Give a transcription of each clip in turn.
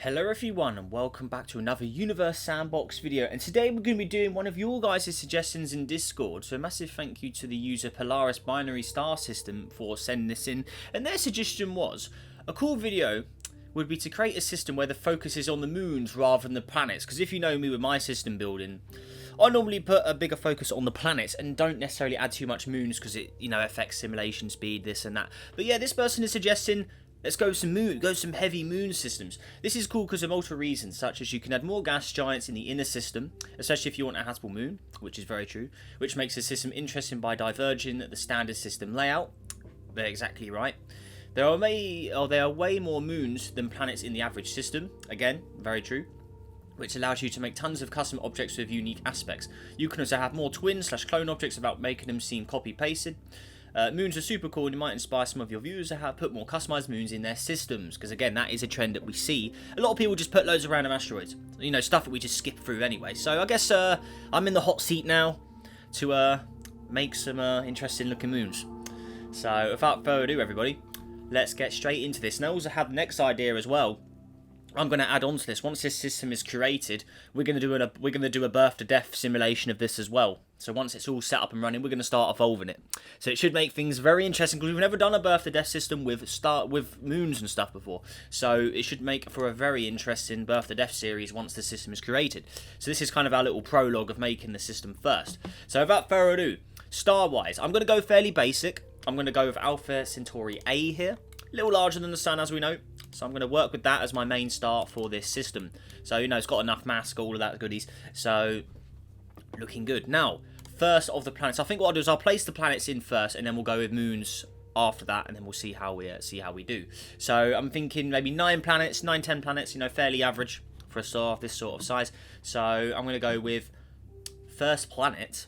Hello everyone and welcome back to another Universe Sandbox video, and today we're going to be doing one of your guys' suggestions in Discord. So a massive thank you to the user Polaris Binary Star System for sending this in, and their suggestion was a cool video would be to create a system where the focus is on the moons rather than the planets, because if you know me with my system building, I normally put a bigger focus on the planets and don't necessarily add too much moons because it, affects simulation speed, this and that. But yeah, this person is suggesting let's go some heavy moon systems. This is cool because of multiple reasons, such as you can add more gas giants in the inner system, especially if you want a habitable moon, which is very true, which makes the system interesting by diverging the standard system layout. They're exactly right. There are way more moons than planets in the average system. Again, very true. Which allows you to make tons of custom objects with unique aspects. You can also have more twin/clone objects without making them seem copy-pasted. Moons are super cool, and you might inspire some of your viewers to have put more customized moons in their systems, because again, that is a trend that we see. A lot of people just put loads of random asteroids, stuff that we just skip through anyway. So I guess I'm in the hot seat now to make some interesting looking moons. So without further ado, everybody, let's get straight into this. And I also have the next idea as well. I'm going to add on to this. Once this system is created, we're going to do a birth to death simulation of this as well. So once it's all set up and running, we're going to start evolving it. So it should make things very interesting, because we've never done a birth to death system with moons and stuff before. So it should make for a very interesting birth to death series once the system is created. So this is kind of our little prologue of making the system first. So without further ado, star wise, I'm going to go fairly basic. I'm going to go with Alpha Centauri A here. A little larger than the sun, as we know. So I'm going to work with that as my main star for this system. So, it's got enough mass, got all of that goodies. So, looking good. Now, first of the planets. I think what I'll do is I'll place the planets in first, and then we'll go with moons after that, and then we'll see how we do. So, I'm thinking maybe 10 planets, fairly average for a star of this sort of size. So, I'm going to go with first planet.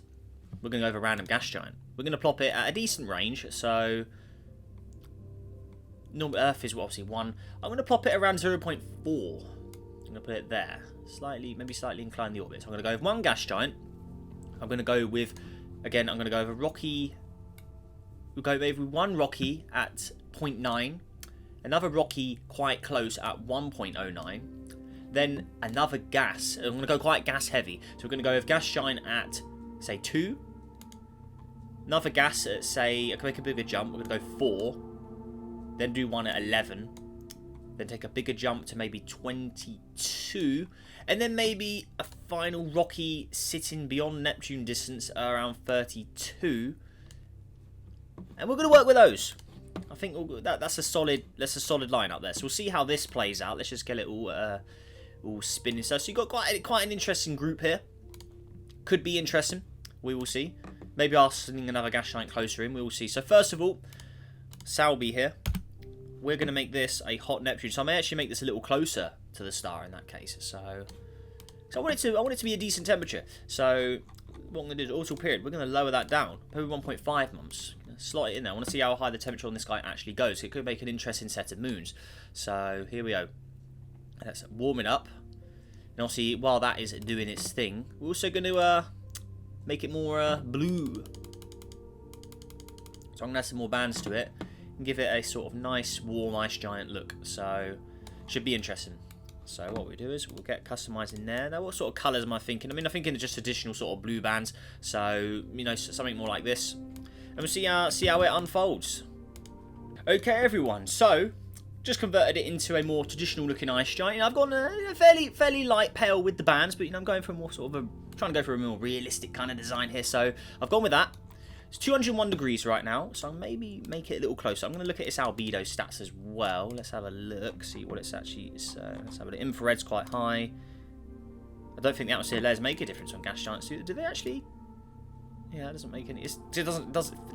We're going to go with a random gas giant. We're going to plop it at a decent range. So normal Earth is obviously 1. I'm going to plop it around 0.4. I'm going to put it there. Maybe slightly incline the orbit. So I'm going to go with one gas giant. I'm going to go with, again, I'm going to go with a rocky. We'll go with one rocky at 0.9. Another rocky quite close at 1.09. Then another gas. I'm going to go quite gas heavy. So we're going to go with gas giant at, say, 2. Another gas at, say, I can make a bigger jump. We're going to go 4. Then do one at 11. Then take a bigger jump to maybe 22. And then maybe a final rocky sitting beyond Neptune distance around 32. And we're going to work with those. I think that's a solid line up there. So we'll see how this plays out. Let's just get it all spinning. So you've got quite an interesting group here. Could be interesting. We will see. Maybe I'll sling another gas giant closer in. We will see. So first of all, Salby here. We're going to make this a hot Neptune. So I may actually make this a little closer to the star in that case. So I want it to be a decent temperature. So what I'm going to do is auto period. We're going to lower that down. Probably 1.5 months. Slot it in there. I want to see how high the temperature on this guy actually goes. It could make an interesting set of moons. So here we go. Let's warm it up. And obviously, while that is doing its thing, we're also going to make it more blue. So I'm going to add some more bands to it and give it a sort of nice warm ice giant look. So should be interesting. So what we do is we'll get customized in there. Now what sort of colours am I thinking? I'm thinking just additional sort of blue bands. So something more like this. And we'll see how it unfolds. Okay everyone, so just converted it into a more traditional looking ice giant. I've gone a fairly light pale with the bands, but I'm going for a more sort of trying to go for a more realistic kind of design here. So I've gone with that. It's 201 degrees right now, so I'll maybe make it a little closer. I'm going to look at its albedo stats as well. Let's have a look, see what it's actually... let's have a look. Infrared's quite high. I don't think the atmosphere layers make a difference on gas giants. Do they actually? Yeah, it doesn't make any...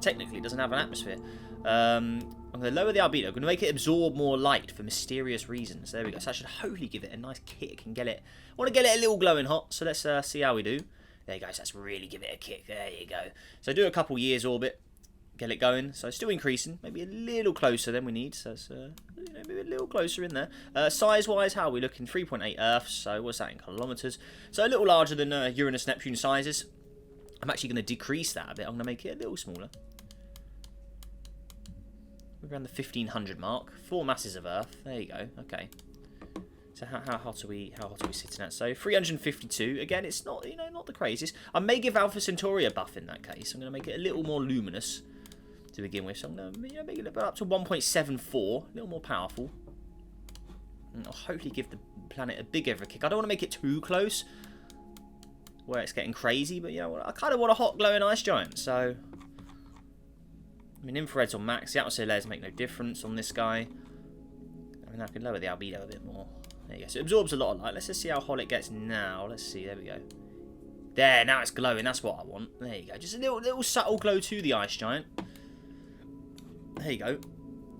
technically, it doesn't have an atmosphere. I'm going to lower the albedo. I'm going to make it absorb more light for mysterious reasons. There we go. So I should hopefully give it a nice kick and get it... I want to get it a little glowing hot, so let's see how we do. There you go, so let's really give it a kick. There you go. So do a couple years orbit, get it going. So still increasing, maybe a little closer than we need. So it's, maybe a little closer in there. Size-wise, how are we looking? 3.8 Earths, so what's that in kilometres? So a little larger than Uranus, Neptune sizes. I'm actually going to decrease that a bit. I'm going to make it a little smaller. We're around the 1500 mark. 4 masses of Earth. There you go, okay. So how hot are we sitting at? So 352. Again, it's not, you know, not the craziest. I may give Alpha Centauri a buff in that case. I'm going to make it a little more luminous to begin with. So I'm going to, you know, make it up to 1.74, a little more powerful. And I'll hopefully give the planet a big ever kick. I don't want to make it too close where it's getting crazy, but you know, I kind of want a hot glowing ice giant. So I mean, infrared's on max. The atmosphere layers make no difference on this guy. I mean, I can lower the albedo a bit more. There you go. So it absorbs a lot of light. Let's just see how hot it gets now. Let's see. There we go. There, now it's glowing. That's what I want. There you go. Just a little subtle glow to the ice giant. There you go.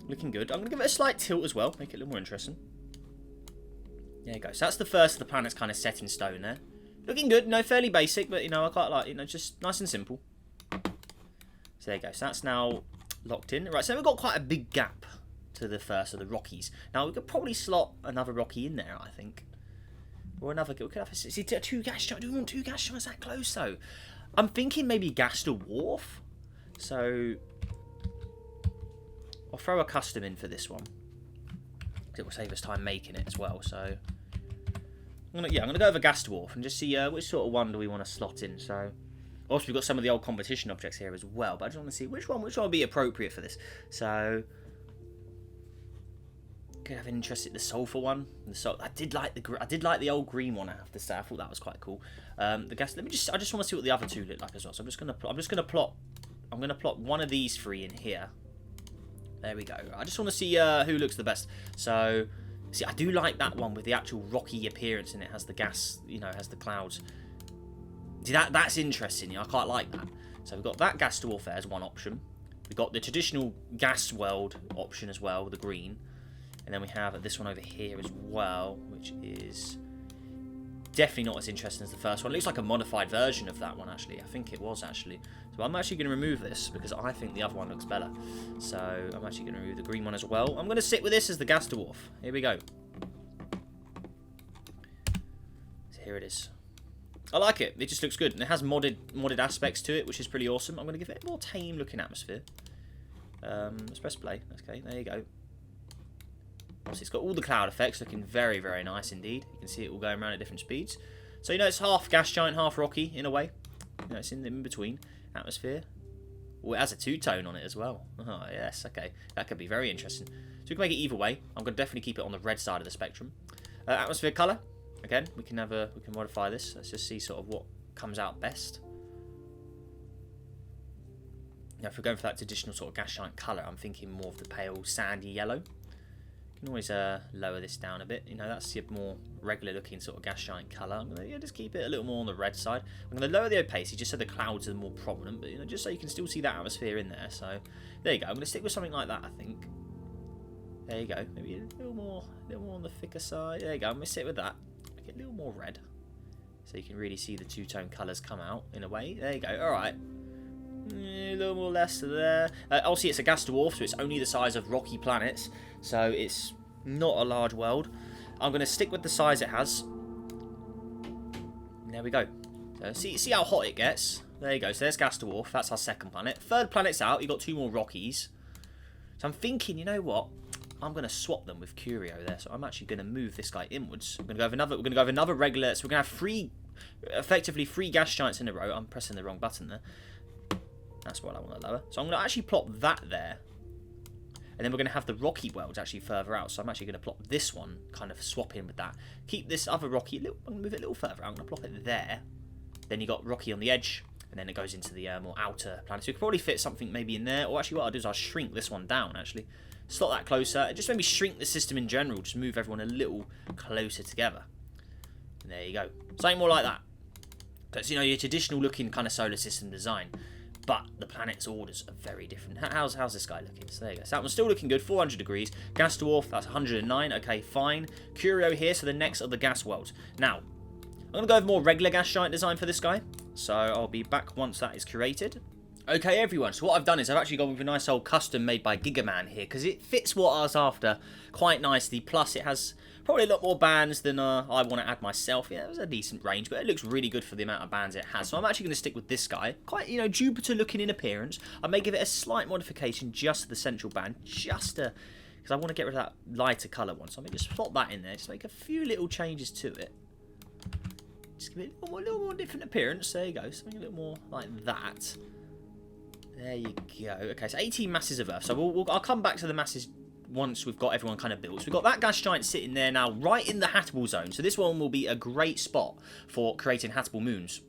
Looking good. I'm going to give it a slight tilt as well. Make it a little more interesting. There you go. So that's the first of the planets kind of set in stone there. Looking good. No, fairly basic, but, you know, I quite like, you know, just nice and simple. So there you go. So that's now locked in. Right, so we've got quite a big gap to the first of the Rockies. Now, we could probably slot another Rocky in there, I think. Or another... We could have see, two gas giants. Do we want two gas giants that close, though? I'm thinking maybe Gaster Wharf. So... I'll throw a custom in for this one. It will save us time making it as well, so... I'm gonna go over Gaster Wharf and just see which sort of one do we want to slot in, so... Also, we've got some of the old competition objects here as well, but I just want to see which one would be appropriate for this. So... Could have an interest in the sulfur one. I did like the old green one. I have to say, I thought that was quite cool. The gas. I just want to see what the other two look like as well. So I'm gonna plot one of these three in here. There we go. I just want to see who looks the best. So, see, I do like that one with the actual rocky appearance, and it has the gas. You know, has the clouds. See, that's interesting. I quite like that. So we've got that gas to warfare as one option. We've got the traditional gas world option as well, the green. And then we have this one over here as well, which is definitely not as interesting as the first one. It looks like a modified version of that one, actually. I think it was, actually. So I'm actually going to remove this because I think the other one looks better. So I'm actually going to remove the green one as well. I'm going to sit with this as the gas dwarf. Here we go. So here it is. I like it. It just looks good. And it has modded aspects to it, which is pretty awesome. I'm going to give it a more tame looking atmosphere. Let's press play. Okay, there you go. Obviously, it's got all the cloud effects looking very, very nice indeed. You can see it all going around at different speeds. So, you know, it's half gas giant, half rocky in a way. You know, it's in between atmosphere. Oh, it has a two-tone on it as well. Oh, yes, okay. That could be very interesting. So we can make it either way. I'm going to definitely keep it on the red side of the spectrum. Atmosphere colour. Again, we can modify this. Let's just see sort of what comes out best. Now, if we're going for that traditional sort of gas giant colour, I'm thinking more of the pale sandy yellow. You can always lower this down a bit. You know, that's your more regular looking sort of gas giant colour. I'm going to just keep it a little more on the red side. I'm going to lower the opacity just so the clouds are more prominent, but you know, just so you can still see that atmosphere in there. So there you go. I'm going to stick with something like that, I think. There you go. Maybe a little more on the thicker side. There you go. I'm going to sit with that. Make it a little more red, so you can really see the two-tone colours come out in a way. There you go. All right. A little more less there. Obviously, it's a gas dwarf, so it's only the size of rocky planets, so it's not a large world. I'm going to stick with the size it has. There we go. So see how hot it gets. There you go. So there's gas dwarf. That's our second planet. Third planet's out. You've got two more Rockies. So I'm thinking, you know what? I'm going to swap them with Curio there. So I'm actually going to move this guy inwards. We're going to go with another regular. So we're going to have effectively three gas giants in a row. I'm pressing the wrong button there. That's what I want to lower. So I'm going to actually plot that there. And then we're going to have the rocky worlds actually further out. So I'm actually going to plot this one, kind of swap in with that. Keep this other rocky, I'm going to move it a little further out. I'm going to plop it there. Then you got rocky on the edge. And then it goes into the more outer planet. So you could probably fit something maybe in there. Or actually what I'll do is I'll shrink this one down actually. Slot that closer. Just maybe shrink the system in general. Just move everyone a little closer together. And there you go. Something more like that. That's, you know, your traditional looking kind of solar system design. But the planet's orders are very different. How's this guy looking? So there you go. So that one's still looking good. 400 degrees. Gas dwarf, that's 109. Okay, fine. Curio here, so the next of the gas worlds. Now, I'm going to go with more regular gas giant design for this guy. So I'll be back once that is curated. Okay, everyone. So what I've done is I've actually gone with a nice old custom made by Gigaman here. Because it fits what I was after quite nicely. Plus, it has probably a lot more bands than I want to add myself. Yeah, it was a decent range, but it looks really good for the amount of bands it has. So I'm actually going to stick with this guy. Quite, you know, Jupiter looking in appearance. I may give it a slight modification just to the central band, just to because I want to get rid of that lighter colour one. So I'm going to just plot that in there. Just make a few little changes to it. Just give it a little more different appearance. There you go. Something a little more like that. There you go. Okay, so 18 masses of Earth. So I'll come back to the masses once we've got everyone kind of built. So we've got that gas giant sitting there now, right in the habitable zone. So this one will be a great spot for creating habitable moons.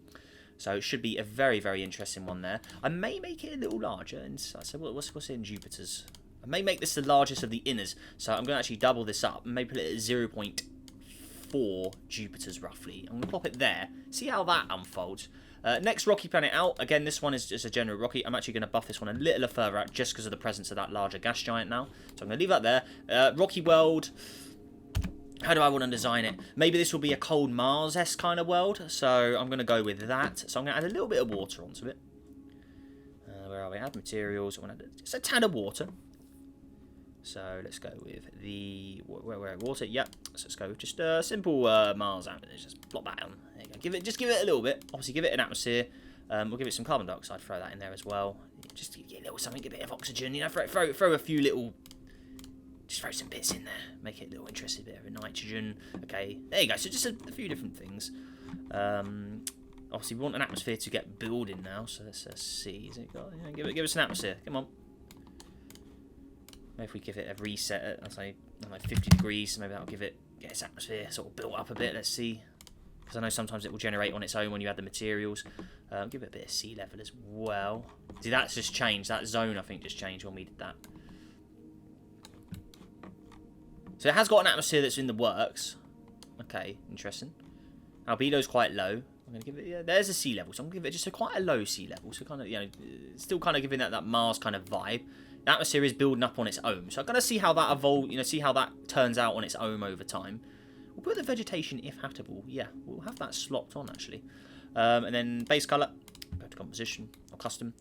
So it should be a very, very interesting one there. I may make it a little larger. And so what's in Jupiter's? I may make this the largest of the inners. So I'm going to actually double this up and maybe put it at 0.4 Jupiters roughly. I'm going to pop it there. See how that unfolds. Next rocky planet out. Again, this one is just a general rocky. I'm actually going to buff this one a little further out just because of the presence of that larger gas giant now. So I'm going to leave that there. Rocky world. How do I want to design it? Maybe this will be a cold Mars-esque kind of world. So I'm going to go with that. So I'm going to add a little bit of water onto it. Where are we? Add materials. I want to add just a tad of water. So let's go with the water. Yep. So let's go with just a simple Mars atmosphere. Just plop that on. There you go. Just give it a little bit. Obviously, give it an atmosphere. We'll give it some carbon dioxide. Throw that in there as well. Just get a little something, a bit of oxygen. You know, throw a few little. Just throw some bits in there. Make it a little interesting. Bit of nitrogen. Okay. There you go. So just a few different things. Obviously, we want an atmosphere to get building now. So let's see. Is it got? Yeah, give us an atmosphere. Come on. Maybe if we give it a reset at, I'll say, like 50 degrees, maybe that'll get its atmosphere sort of built up a bit. Let's see. Because I know sometimes it will generate on its own when you add the materials. Give it a bit of sea level as well. See, that's just changed. That zone, I think, just changed when we did that. So it has got an atmosphere that's in the works. Okay, interesting. Albedo's quite low. I'm going to give it, yeah, there's a sea level. So I'm going to give it just quite a low sea level. So kind of, you know, still kind of giving that Mars kind of vibe. The atmosphere is building up on its own. So I'm going to see how that evolves, you know, see how that turns out on its own over time. We'll put the vegetation if habitable. Yeah, we'll have that slopped on actually. And then base colour, go to composition or custom.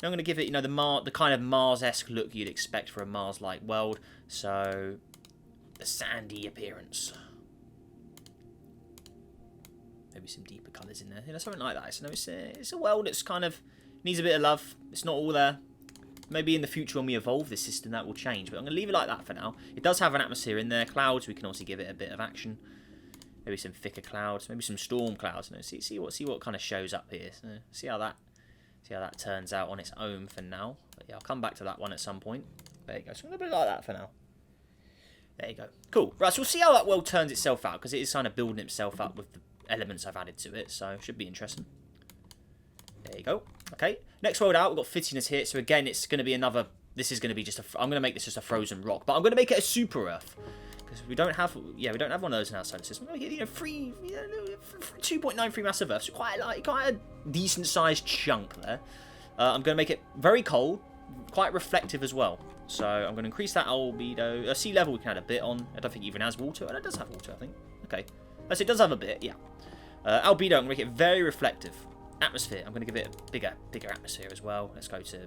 Now I'm going to give it, you know, the kind of Mars-esque look you'd expect for a Mars-like world. So the sandy appearance. Maybe some deeper colours in there. You know, something like that. So it's a world that's kind of needs a bit of love. It's not all there. Maybe in the future when we evolve this system that will change, but I'm going to leave it like that for now. It does have an atmosphere in there. Clouds, we can also give it a bit of action. Maybe some thicker clouds, maybe some storm clouds. You know, see what kind of shows up here. So see how that turns out on its own for now. But yeah, I'll come back to that one at some point. There you go. So I'm going to put it like that for now. There you go. Cool. Right, so we'll see how that world turns itself out because it is kind of building itself up with the elements I've added to it. So it should be interesting. There you go. Okay, next world out, we've got fittiness here. So again, it's going to be another. This is going to be just a. I'm going to make this just a frozen rock, but I'm going to make it a super Earth because we don't have. Yeah, we don't have one of those in our solar system. We're going to get 2.93 mass of Earth, so quite a decent sized chunk there. I'm going to make it very cold, quite reflective as well. So I'm going to increase that albedo. Sea level we can add a bit on. I don't think it even has water. And it does have water, I think. Okay, yes, it does have a bit. Yeah. Albedo, I'm going to make it very reflective. Atmosphere, I'm going to give it a bigger atmosphere as well. Let's go to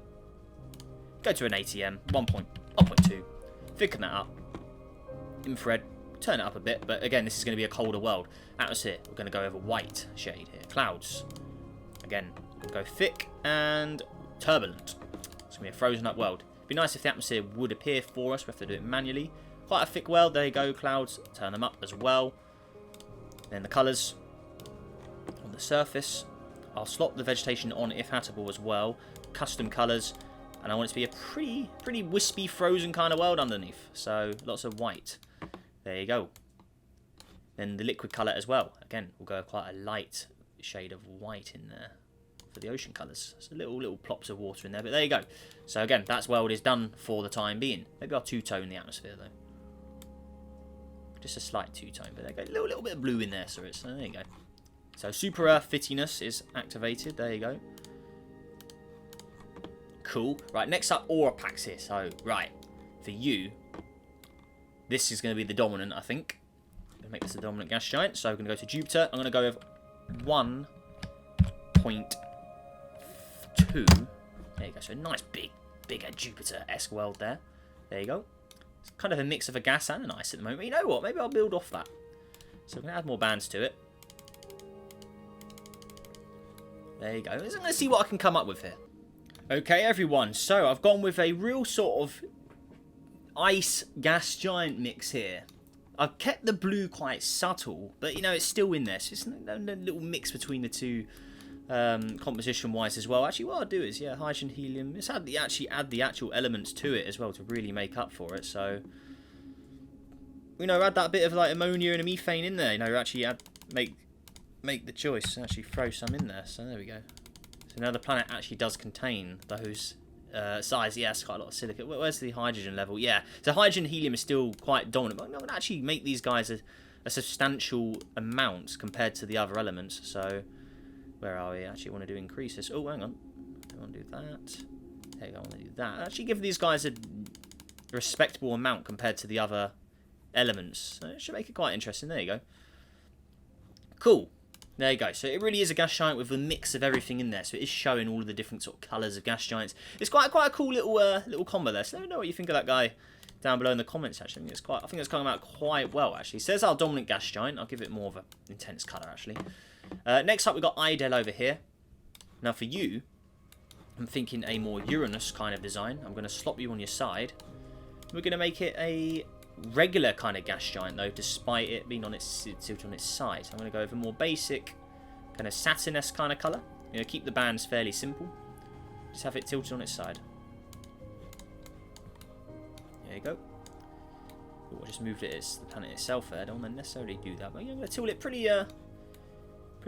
an ATM 1.2, thicken that up. Infrared, turn it up a bit, but again, this is going to be a colder world. Atmosphere, we're going to go over white shade here. Clouds, again, go thick and turbulent. It's going to be a frozen up world. It'd be nice if the atmosphere would appear for us. We have to do it manually. Quite a thick world. There you go. Clouds, turn them up as well. Then the colours on the surface. I'll slot the vegetation on if habitable as well. Custom colours. And I want it to be a pretty wispy, frozen kind of world underneath. So lots of white. There you go. Then the liquid colour as well. Again, we'll go quite a light shade of white in there for the ocean colours. So little plops of water in there. But there you go. So again, that world is done for the time being. Maybe I'll two-tone the atmosphere though. Just a slight two-tone. But there you go. A little bit of blue in there. So there you go. So Super Earth fittiness is activated. There you go. Cool. Right, next up, aura packs here. So, right, for you, this is going to be the dominant, I think. I'm going to make this the dominant gas giant. So I'm going to go to Jupiter. I'm going to go with 1.2. There you go. So a nice bigger Jupiter-esque world there. There you go. It's kind of a mix of a gas and an ice at the moment. But you know what? Maybe I'll build off that. So I'm going to add more bands to it. There you go. I'm going to see what I can come up with here. Okay, everyone. So I've gone with a real sort of ice gas giant mix here. I've kept the blue quite subtle, but you know, it's still in there. So it's a little mix between the two, composition wise as well. Actually, what I'll do is, yeah, hydrogen, helium. Let's actually add the actual elements to it as well to really make up for it. So, you know, add that bit of like ammonia and a methane in there. You know, actually make the choice. Actually throw some in there. So there we go. So now the planet actually does contain those size. Yeah, it's quite a lot of silica. Where's the hydrogen level? Yeah, so hydrogen and helium is still quite dominant, but I'm going to actually make these guys a substantial amount compared to the other elements. So where are we? Actually, I want to do increase this. Oh, hang on. I want to do that. There you go. I want to do that. Actually, give these guys a respectable amount compared to the other elements. So it should make it quite interesting. There you go. Cool. There you go. So it really is a gas giant with a mix of everything in there. So it is showing all of the different sort of colours of gas giants. It's quite a cool little combo there. So let me know what you think of that guy down below in the comments. Actually, I think it's coming out quite well. Actually, it says our dominant gas giant. I'll give it more of an intense colour actually. Next up, we've got Idel over here. Now for you, I'm thinking a more Uranus kind of design. I'm going to slop you on your side. We're going to make it a regular kind of gas giant though, despite it being on its tilted on its side. So I'm going to go over more basic kind of Saturn-esque kind of colour. You know, keep the bands fairly simple. Just have it tilted on its side. There you go. Ooh, I just moved it as the planet itself there. I don't want to necessarily do that, but I'm going to tilt it pretty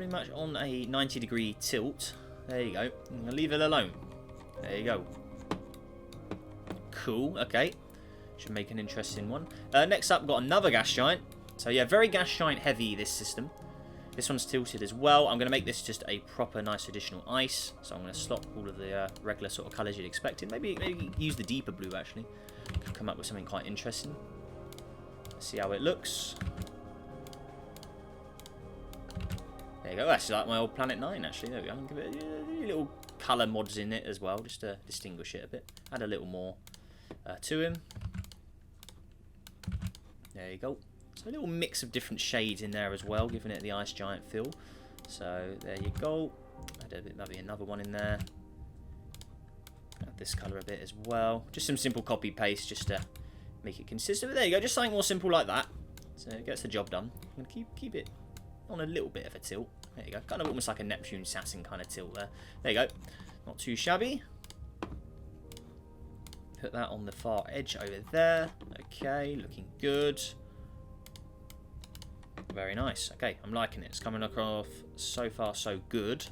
much on a 90-degree tilt. There you go. I'm going to leave it alone. There you go. Cool. Okay. Should make an interesting one. Next up, we've got another gas giant. So yeah, very gas giant heavy, this system. This one's tilted as well. I'm going to make this just a proper nice additional ice. So I'm going to slot all of the regular sort of colours you'd expect. Maybe use the deeper blue actually. Could come up with something quite interesting. Let's see how it looks. There you go. That's like my old Planet 9 actually. There we go. I'm going to give it a little colour mods in it as well, just to distinguish it a bit. Add a little more to him. There you go. So a little mix of different shades in there as well, giving it the ice giant feel. So there you go. Maybe another one in there. Add this colour a bit as well. Just some simple copy paste just to make it consistent. But there you go. Just something more simple like that. So it gets the job done. I'm going to keep it on a little bit of a tilt. There you go. Kind of almost like a Neptune Saturn kind of tilt there. There you go. Not too shabby. Put that on the far edge over there. Okay, looking good. Very nice. Okay, I'm liking it. It's coming across so far so good.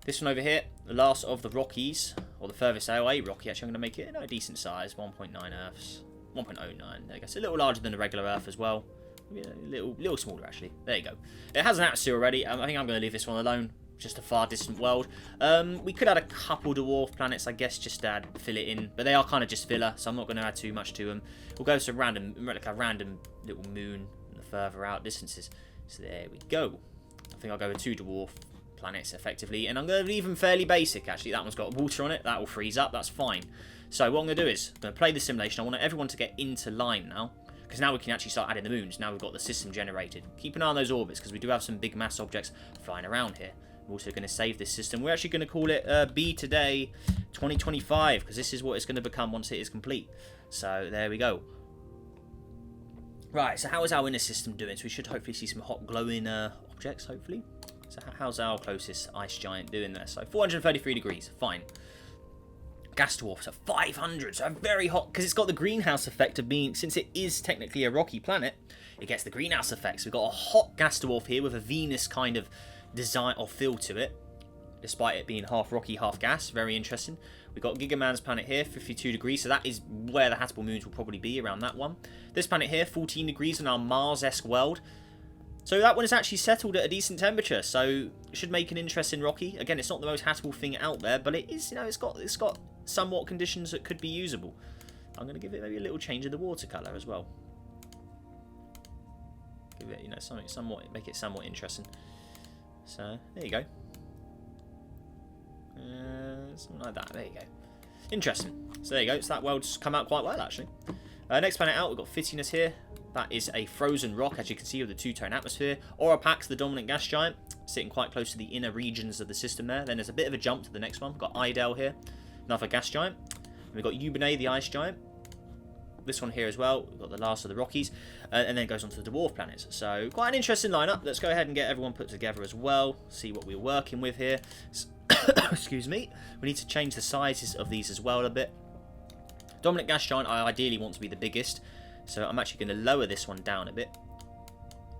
This one over here, the last of the Rockies, or the furthest away Rocky. Actually, I'm going to make it a decent size, 1.9 Earths, 1.09. There you go. It's a little larger than a regular Earth as well. A little smaller actually. There you go. It has an atmosphere already. I think I'm going to leave this one alone. Just a far distant world. We could add a couple dwarf planets, I guess, just to fill it in, but they are kind of just filler, so I'm not going to add too much to them. We'll go to like a random little moon the further out distances. So there we go. I think I'll go with 2 dwarf planets effectively, and I'm going to leave them fairly basic. Actually, that one's got water on it. That will freeze up. That's fine. So what I'm going to do is I'm going to play the simulation. I want everyone to get into line now, because now we can actually start adding the moons. Now we've got the system generated. Keep an eye on those orbits, because we do have some big mass objects flying around here. We're also going to save this system. We're actually going to call it B Today 2025, because this is what it's going to become once it is complete. So there we go. Right, so how is our inner system doing? So we should hopefully see some hot glowing objects, hopefully. So how's our closest ice giant doing there? So 433 degrees, fine. Gas dwarfs at 500, so very hot, because it's got the greenhouse effect of being, since it is technically a rocky planet, it gets the greenhouse effect. So we've got a hot gas dwarf here with a Venus kind of design or feel to it, despite it being half rocky, half gas. Very interesting. We've got Gigaman's planet here, 52 degrees, so that is where the habitable moons will probably be, around that one. This planet here, 14 degrees on our Mars-esque world. So that one is actually settled at a decent temperature, so it should make an interesting rocky. Again, it's not the most habitable thing out there, but it is, you know, it's got somewhat conditions that could be usable. I'm going to give it maybe a little change of the water colour as well. Give it, you know, somewhat, make it somewhat interesting. So there you go. Something like that. There you go. Interesting. So there you go. So that world's come out quite well actually. Next planet out, we've got Fittiness here. That is a frozen rock, as you can see, with the 2-tone atmosphere. Orapax, the dominant gas giant, sitting quite close to the inner regions of the system there. Then there's a bit of a jump to the next one. We've got Idel here, another gas giant. And we've got Eubene, the ice giant. this one here as well. We've got the last of the Rockies, and then it goes on to the dwarf planets. So quite an interesting lineup. Let's go ahead and get everyone put together as well. See what we're working with here. Excuse me. We need to change the sizes of these as well a bit. Dominant gas giant I ideally want to be the biggest, so I'm actually going to lower this one down a bit.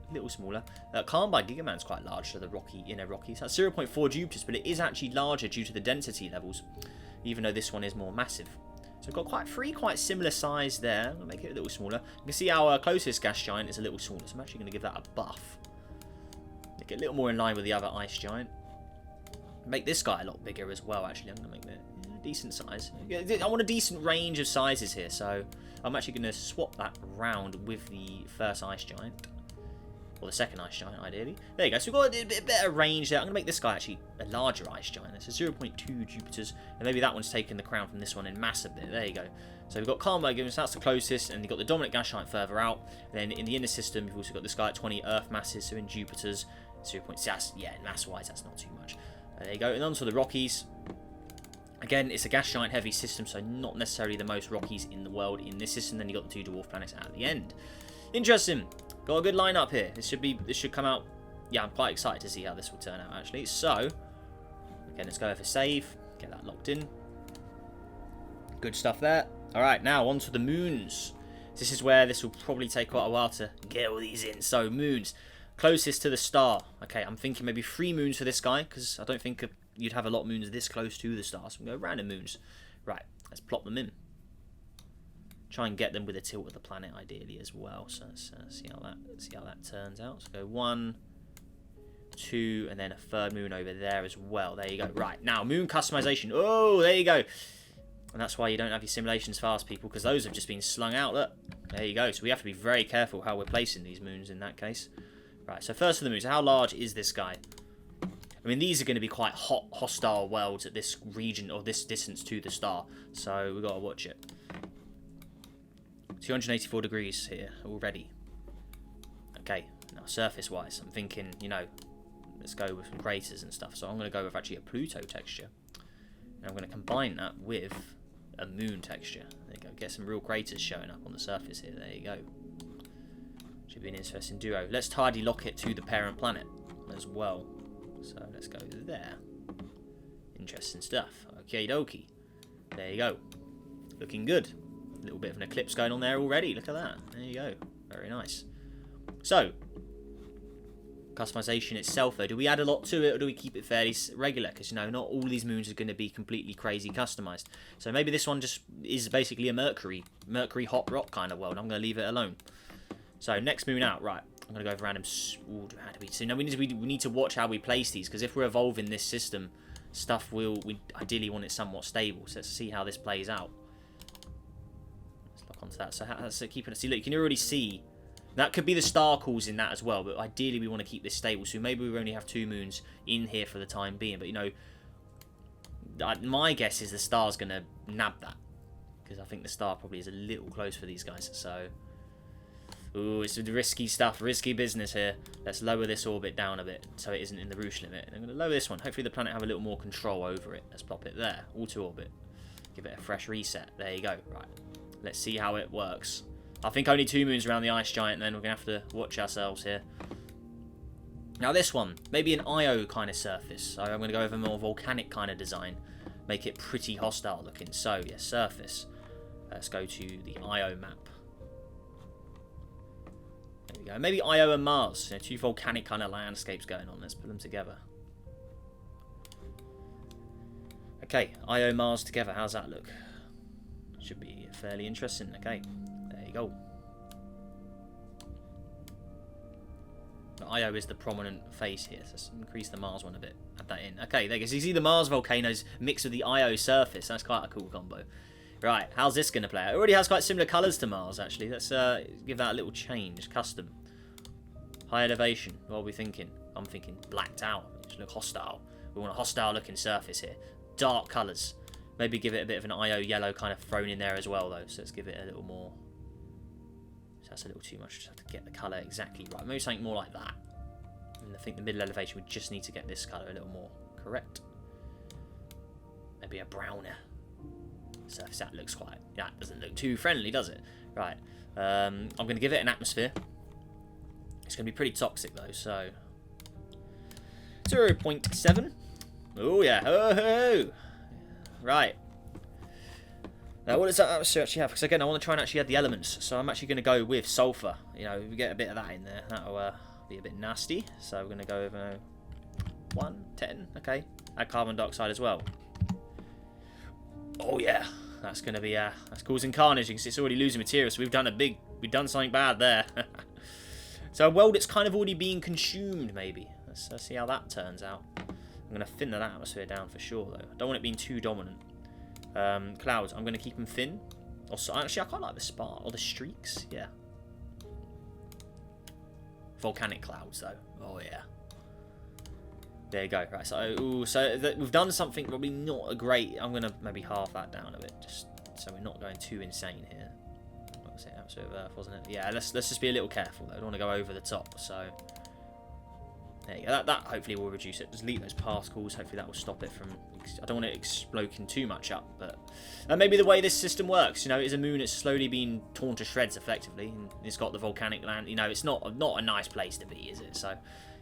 A little smaller. Carbide Gigaman's quite large for the inner Rockies. That's 0.4 Jupiters, but it is actually larger due to the density levels, even though this one is more massive. So we've got three quite similar size there. I'm going to make it a little smaller. You can see our closest gas giant is a little smaller, so I'm actually going to give that a buff. Make it a little more in line with the other ice giant. Make this guy a lot bigger as well, actually. I'm going to make that a decent size. I want a decent range of sizes here, so I'm actually going to swap that around with the first ice giant. Or the second ice giant, ideally. There you go. So we've got a bit better range there. I'm going to make this guy actually a larger ice giant. It's a 0.2 Jupiters. And maybe that one's taken the crown from this one in mass a bit. There you go. So we've got Carmine Gibbons, that's the closest. And you've got the dominant gas giant further out. And then in the inner system, you've also got this guy at 20 Earth masses. So in Jupiters, 0.6. Yeah, mass-wise, that's not too much. There you go. And on to the Rockies. Again, it's a gas giant heavy system, so not necessarily the most Rockies in the world in this system. Then you've got the two dwarf planets at the end. Interesting. Got a good lineup here. This should come out. Yeah, I'm quite excited to see how this will turn out actually. So, again, let's go over save. Get that locked in. Good stuff there. All right, now on to the moons. This is where this will probably take quite a while to get all these in. So, moons. Closest to the star. Okay, I'm thinking maybe 3 moons for this guy, because I don't think you'd have a lot of moons this close to the star. So I'm going to go random moons. Right, let's plop them in. Try and get them with a tilt of the planet, ideally, as well. So let's see how that turns out. So go 1, 2, and then a third moon over there as well. There you go. Right, now, moon customization. Oh, there you go. And that's why you don't have your simulations fast, people, because those have just been slung out. Look, there you go. So we have to be very careful how we're placing these moons in that case. Right, so first of the moons, how large is this guy? I mean, these are going to be quite hostile worlds at this region, or this distance to the star. So we've got to watch it. 284 degrees here already. Okay, now surface-wise, I'm thinking, you know, let's go with some craters and stuff. So I'm going to go with actually a Pluto texture. And I'm going to combine that with a moon texture. There you go, get some real craters showing up on the surface here. There you go. Should be an interesting duo. Let's tidy lock it to the parent planet as well. So let's go there. Interesting stuff. Okie dokie. There you go. Looking good. A little bit of an eclipse going on there already. Look at that. There you go. Very nice. So, customization itself, though. Do we add a lot to it, or do we keep it fairly regular? Because, you know, not all these moons are going to be completely crazy customized. So maybe this one just is basically a Mercury hot rock kind of world. I'm going to leave it alone. So, next moon out. Right. I'm going to go for random... Ooh, how do we... So, now we need to watch how we place these. Because if we're evolving this system, stuff we ideally want it somewhat stable. So, let's see how this plays out. Onto that. So keeping it. See, look, you can already see that could be the star calls in that as well. But ideally, we want to keep this stable. So maybe we only have 2 moons in here for the time being. But you know, my guess is the star's going to nab that, because I think the star probably is a little close for these guys. So, ooh, it's risky stuff, risky business here. Let's lower this orbit down a bit so it isn't in the Roosh limit. And I'm going to lower this one. Hopefully, the planet have a little more control over it. Let's pop it there, auto orbit. Give it a fresh reset. There you go. Right. Let's see how it works. I think only 2 moons around the ice giant, then we're going to have to watch ourselves here. Now this one, maybe an Io kind of surface. So I'm going to go with a more volcanic kind of design. Make it pretty hostile looking. So, yeah, surface. Let's go to the Io map. There we go. Maybe Io and Mars. You know, 2 volcanic kind of landscapes going on. Let's put them together. Okay, Io, Mars together. How's that look? Should be fairly interesting. Okay, there you go. Io is the prominent face here, so let's increase the Mars one a bit. Add that in. Okay, there you go. So you see the Mars volcanoes mixed with the Io surface. That's quite a cool combo. Right, how's this going to play out? It already has quite similar colours to Mars, actually. Let's give that a little change. Custom. High elevation. What are we thinking? I'm thinking blacked out. It should look hostile. We want a hostile looking surface here. Dark colours. Maybe give it a bit of an Io yellow kind of thrown in there as well, though. So let's give it a little more. So that's a little too much. Just have to get the colour exactly right. Maybe something more like that. And I think the middle elevation, we just need to get this colour a little more correct. Maybe a browner surface. That looks quite... That doesn't look too friendly, does it? Right. I'm going to give it an atmosphere. It's going to be pretty toxic though, so 0.7. Oh yeah. Oh. Right. Now, what does that atmosphere actually have? Because again, I want to try and actually add the elements. So I'm actually going to go with sulfur. You know, if we get a bit of that in there, that'll be a bit nasty. So we're going to go over 1, 10. Okay. Add carbon dioxide as well. Oh yeah, that's going to be that's causing carnage because it's already losing material. So we've done something bad there. So a world that's kind of already being consumed, maybe. Let's see how that turns out. I'm going to thin that atmosphere down for sure, though. I don't want it being too dominant. Clouds, I'm going to keep them thin. Also, actually, I quite like the spark or the streaks. Yeah. Volcanic clouds, though. Oh yeah. There you go. Right. So, we've done something probably not a great. I'm going to maybe halve that down a bit, just so we're not going too insane here. Atmosphere of Earth, wasn't it? Yeah. Let's just be a little careful though. I don't want to go over the top. So. There you go. That hopefully will reduce it. Just delete those particles. Hopefully that will stop it from. I don't want it exploding too much up, but maybe the way this system works, you know, is a moon that's slowly being torn to shreds, effectively, and it's got the volcanic land. You know, it's not a nice place to be, is it? So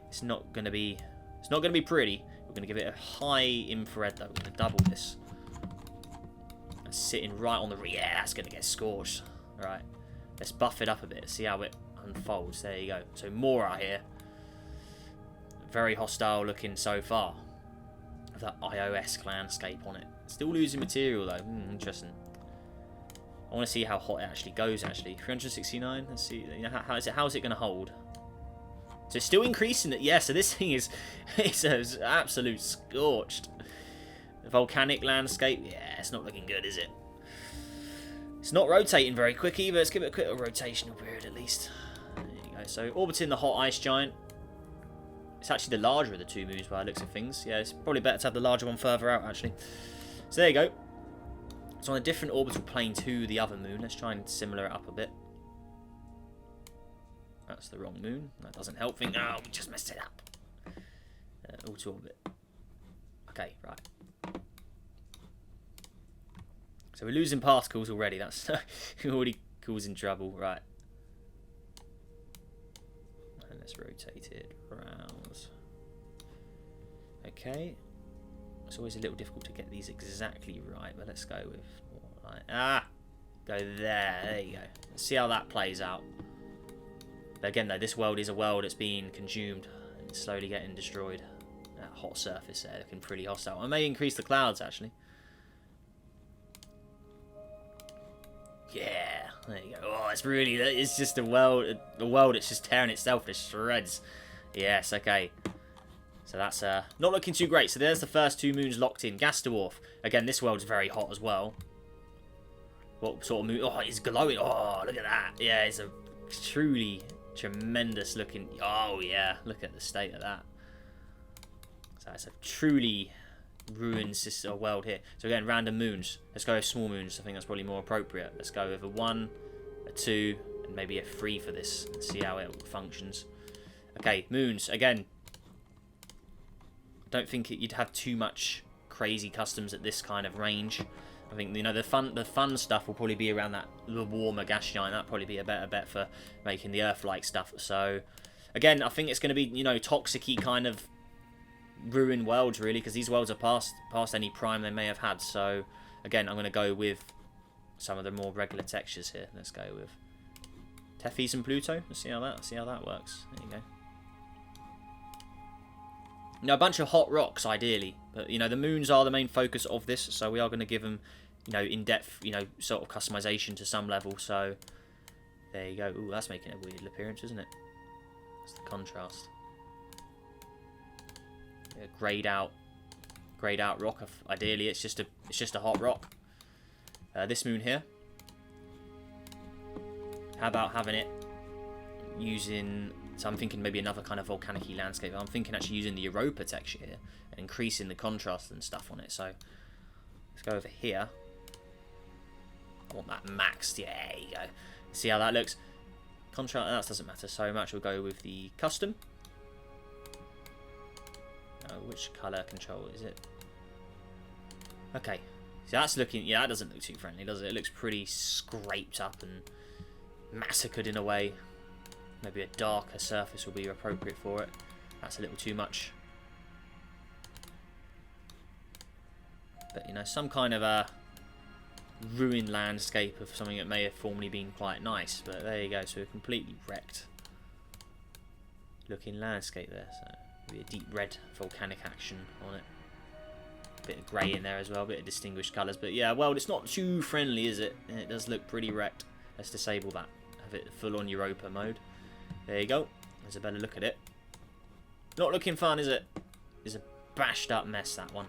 it's not going to be pretty. We're going to give it a high infrared though. We're going to double this. It's sitting right on the. Yeah, that's going to get scorched. All right, let's buff it up a bit. See how it unfolds. There you go. So more out here. Very hostile looking so far. With that iOS landscape on it. Still losing material though. Interesting. I want to see how hot it actually goes. Actually, 369. Let's see. You know, how's it going to hold? So it's still increasing it. Yeah. So this thing is it's an absolute scorched. The volcanic landscape. Yeah, it's not looking good, is it? It's not rotating very quick either. Let's give it a quick rotational period at least. There you go. So orbiting the hot ice giant. It's actually the larger of the two moons by the looks of things. Yeah, it's probably better to have the larger one further out, actually. So there you go. It's on a different orbital plane to the other moon. Let's try and similar it up a bit. That's the wrong moon. That doesn't help things. Oh, we just messed it up. Auto orbit. Okay, right. So we're losing particles already. That's already causing trouble. Right. And let's rotate it around. Okay. It's always a little difficult to get these exactly right, but let's go with go there. There you go. Let's see how that plays out. But again, though, this world is a world that's being consumed and slowly getting destroyed. That hot surface there looking pretty hostile. I may increase the clouds actually. Yeah, there you go. Oh, it's just a world that's just tearing itself to shreds. Yes, okay. So that's not looking too great. So there's the first two moons locked in. Gas dwarf. Again, this world's very hot as well. What sort of moon? Oh, it's glowing. Oh, look at that. Yeah, it's a truly tremendous looking. Oh, yeah. Look at the state of that. So it's a truly ruined system world here. So again, random moons. Let's go with small moons. I think that's probably more appropriate. Let's go with a 1, a 2, and maybe a 3 for this. And see how it functions. Okay, moons. Again, I don't think you'd have too much crazy customs at this kind of range. I think, you know, the fun stuff will probably be around the warmer gas giant. That'd probably be a better bet for making the Earth-like stuff. So, again, I think it's going to be, you know, toxic-y kind of ruined worlds, really, because these worlds are past any prime they may have had. So, again, I'm going to go with some of the more regular textures here. Let's go with Tethys and Pluto. Let's see how that works. There you go. Now, a bunch of hot rocks, ideally. But, you know, the moons are the main focus of this. So we are going to give them, you know, in-depth, you know, sort of customization to some level. So there you go. Ooh, that's making a weird appearance, isn't it? That's the contrast. Yeah, grayed out rock. Ideally, it's just a hot rock. This moon here. How about having it using... So I'm thinking maybe another kind of volcanic-y landscape. I'm thinking actually using the Europa texture here and increasing the contrast and stuff on it. So let's go over here. I want that maxed. Yeah, there you go. See how that looks. Contrast, that doesn't matter so much. We'll go with the custom. Which colour control is it? Okay. So that's looking... Yeah, that doesn't look too friendly, does it? It looks pretty scraped up and massacred in a way. Maybe a darker surface will be appropriate for it. That's a little too much. But, you know, some kind of a ruined landscape of something that may have formerly been quite nice. But there you go, so a completely wrecked looking landscape there. So maybe a deep red volcanic action on it. Bit of grey in there as well, a bit of distinguished colours. But yeah, well, it's not too friendly, is it? And it does look pretty wrecked. Let's disable that. Have it full on Europa mode. There you go. There's a better look at it. Not looking fun, is it? It's a bashed up mess, that one.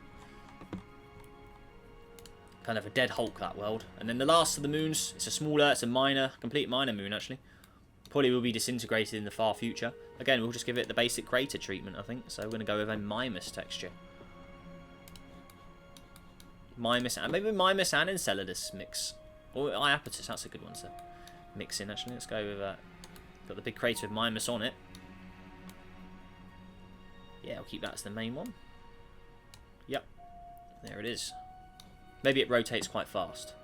Kind of a dead Hulk, that world. And then the last of the moons, it's a smaller, it's a minor, complete minor moon, actually. Probably will be disintegrated in the far future. Again, we'll just give it the basic crater treatment, I think. So we're going to go with a Mimas texture. Mimas, and maybe Mimas and Enceladus mix. Or Iapetus, that's a good one to mix in, actually. Let's go with got the big crater with Mimas on it. Yeah, I'll keep that as the main one. Yep. There it is. Maybe it rotates quite fast.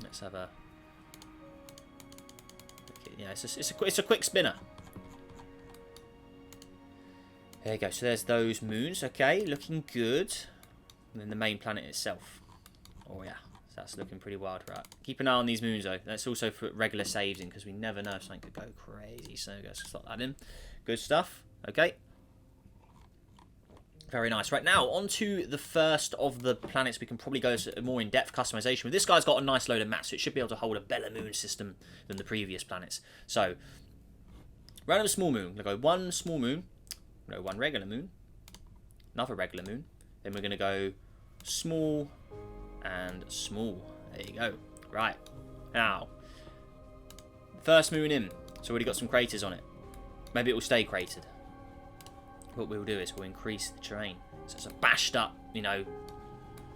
Let's have a... Yeah, it's a quick spinner. There you go. So there's those moons. Okay, looking good. And then the main planet itself. Oh yeah, so that's looking pretty wild, right? Keep an eye on these moons though. Let's also put regular saves in because we never know if something could go crazy. So let's slot that in. Good stuff. Okay. Very nice. Right, now on to the first of the planets we can probably go to more in-depth customization with. This guy's got a nice load of mass, so it should be able to hold a better moon system than the previous planets. So, random small moon. We're going to go one small moon, we're going to go one regular moon, another regular moon, then we're going to go small and small. There you go. Right, now, first moon in. It's already got some craters on it. Maybe it will stay cratered. What we'll do is we'll increase the terrain. So it's a bashed up, you know,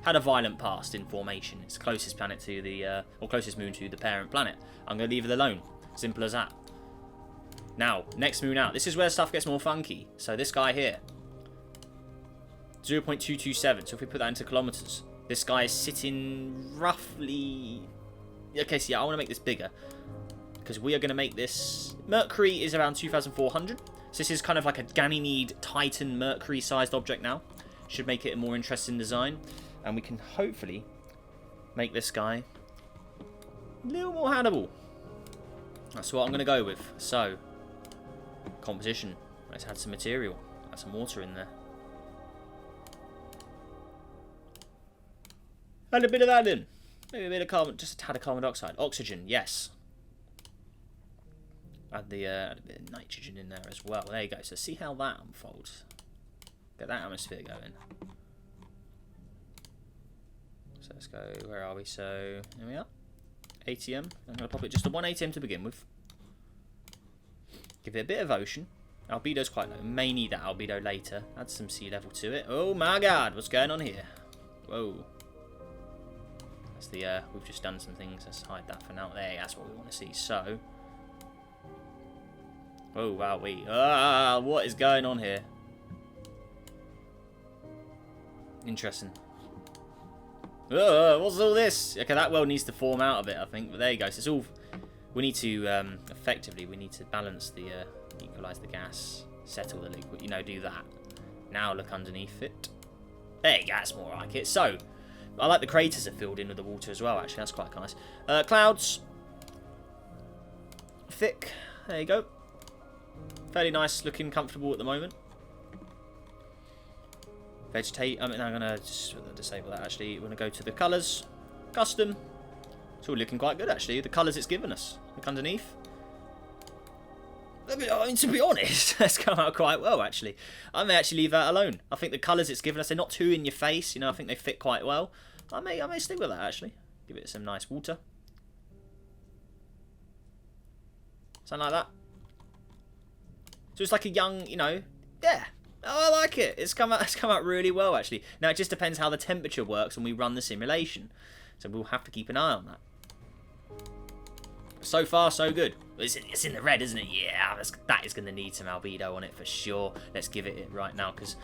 had a violent past in formation. It's the closest planet to the, or closest moon to the parent planet. I'm going to leave it alone. Simple as that. Now, next moon out. This is where stuff gets more funky. So this guy here, 0.227. So if we put that into kilometers, this guy is sitting roughly... Okay, so yeah, I want to make this bigger. Because we are going to make this... Mercury is around 2,400. So this is kind of like a Ganymede Titan Mercury sized object now. Should make it a more interesting design. And we can hopefully make this guy a little more handleable. That's what I'm going to go with. So, composition. Let's add some material. Add some water in there. Add a bit of that in. Maybe a bit of carbon, just a tad of carbon dioxide. Oxygen, yes. Add a bit of nitrogen in there as well. There you go. So see how that unfolds. Get that atmosphere going. So let's go. Where are we? So here we are. ATM. I'm going to pop it just a 1 ATM to begin with. Give it a bit of ocean. Albedo's quite low. May need that albedo later. Add some sea level to it. Oh my god, what's going on here? Whoa. That's the, we've just done some things. Let's hide that for now. There, that's what we want to see. So. Oh, wow, wait. What is going on here? Interesting. What's all this? Okay, that world needs to form out of it, I think. But there you go. So it's all... We need to, effectively, we need to balance the, equalise the gas, settle the liquid, you know, do that. Now look underneath it. There you go, that's more like it. So, I like the craters are filled in with the water as well, actually. That's quite nice. Clouds. Thick. There you go. Fairly nice looking, comfortable at the moment. Vegetate. I mean, I'm going to just disable that, actually. We're going to go to the colours. Custom. It's all looking quite good, actually. The colours it's given us. Look underneath. I mean, to be honest, that's come out quite well, actually. I may actually leave that alone. I think the colours it's given us, they're not too in your face. You know, I think they fit quite well. I may stick with that, actually. Give it some nice water. Something like that. So it's like a young, you know, yeah. Oh, I like it. It's come out really well, actually. Now, it just depends how the temperature works when we run the simulation. So we'll have to keep an eye on that. So far, so good. It's in the red, isn't it? Yeah, that is going to need some albedo on it for sure. Let's give it right now, because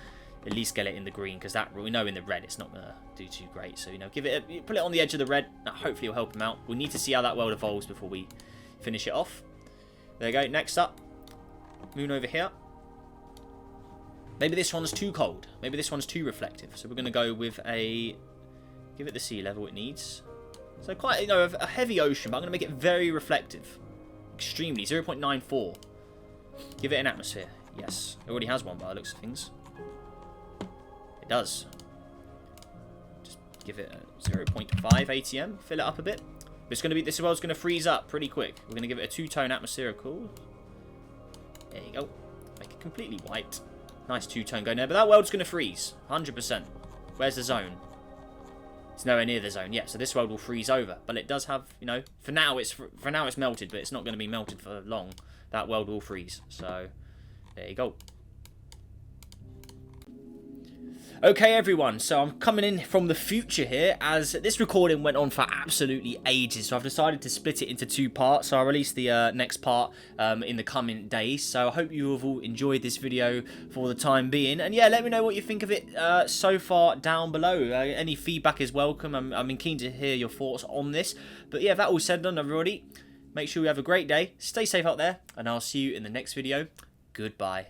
at least get it in the green, because that we know in the red it's not going to do too great. So, you know, put it on the edge of the red. That hopefully will help him out. We need to see how that world evolves before we, finish it off. There you go. Next up, moon over here. Maybe this one's too cold. Maybe this one's too reflective. So we're going to go with a... Give it the sea level it needs. So quite, you know, a heavy ocean, but I'm going to make it very reflective. Extremely. 0.94. Give it an atmosphere. Yes. It already has one by the looks of things. It does. Just give it a 0.5 ATM. Fill it up a bit. It's going to be, this world's going to freeze up pretty quick. We're going to give it a two-tone atmosphere, cool. There you go. Make it completely white. Nice two-tone going there. But that world's going to freeze. 100%. Where's the zone? It's nowhere near the zone. Yeah, so this world will freeze over. But it does have, you know, for now it's melted, but it's not going to be melted for long. That world will freeze. So, there you go. Okay, everyone, so I'm coming in from the future here, as this recording went on for absolutely ages, so I've decided to split it into two parts. So I'll release the next part in the coming days. So I hope you have all enjoyed this video for the time being, and yeah, let me know what you think of it so far down below. Any feedback is welcome. I'm keen to hear your thoughts on this. But yeah, that all said and done, everybody, make sure you have a great day, stay safe out there, and I'll see you in the next video. Goodbye.